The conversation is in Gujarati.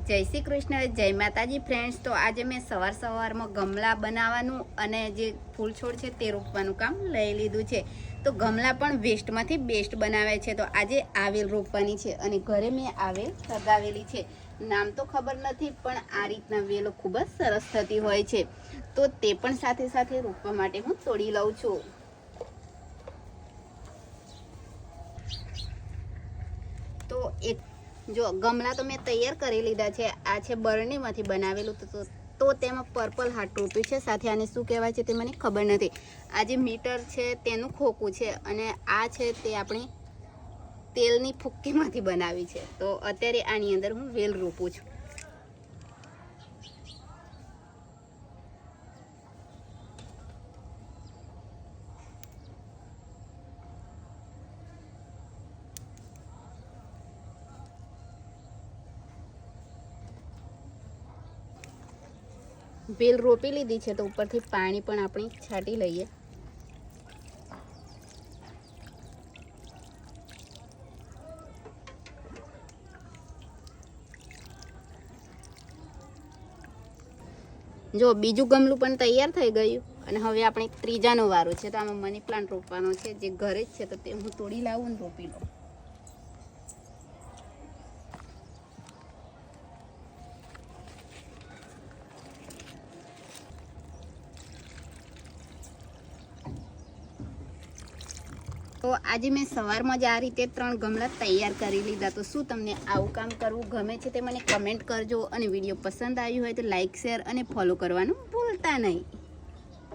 જય શ્રી કૃષ્ણ, જય માતાજી ફ્રેન્ડ્સ। તો આજે મેં સવારમાં ગમલા બનાવવાનું અને જે ફૂલ છોડ છે તે રોપવાનું કામ લઈ લીધું છે। તો ગમલા પણ વેસ્ટમાંથી બેસ્ટ બનાવે છે। તો આજે આવેલ રોપવાની છે અને ઘરે મેં આવેલ સગાવેલી છે। નામ તો ખબર નથી, પણ આ રીતના વેલો ખૂબ જ સરસ થતી હોય છે। તો તે પણ સાથે સાથે રોપવા માટે હું તોડી લઉં છું। તો એક જો ગમલા તો મેં તૈયાર કરી લીધા છે। આ છે બરણીમાંથી બનાવેલું। તો તેમાં પર્પલ હાર્ટ રોપ્યું છે। સાથે આને શું કહેવાય છે તે મને ખબર નથી। આ જે મીટર છે તેનું ખોખું છે અને આ છે તે આપણી તેલની ફુક્કીમાંથી બનાવી છે। તો અત્યારે આની અંદર હું વેલ રોપું છું। વેલ રોપી લીધી છે, તો ઉપરથી પાણી પણ આપણે છાંટી લઈએ। જો બીજું ગમલું પણ તૈયાર થઈ ગયું અને હવે આપણે ત્રીજાનો વારો છે। તો આમાં મની પ્લાન્ટ રોપવાનો છે, જે ઘરે જ છે। તો તે હું તોડી લાવું ને રોપી લઉં। તો આજે મેં સવારમાં જ આ રીતે 3 ગમલા તૈયાર કરી લીધા। તો શું તમને આવું કામ કરવું ગમે છે તે મને કમેન્ટ કરજો અને વિડીયો પસંદ આવ્યું હોય તો લાઈક, શેર અને ફોલો કરવાનું ભૂલતા નહીં।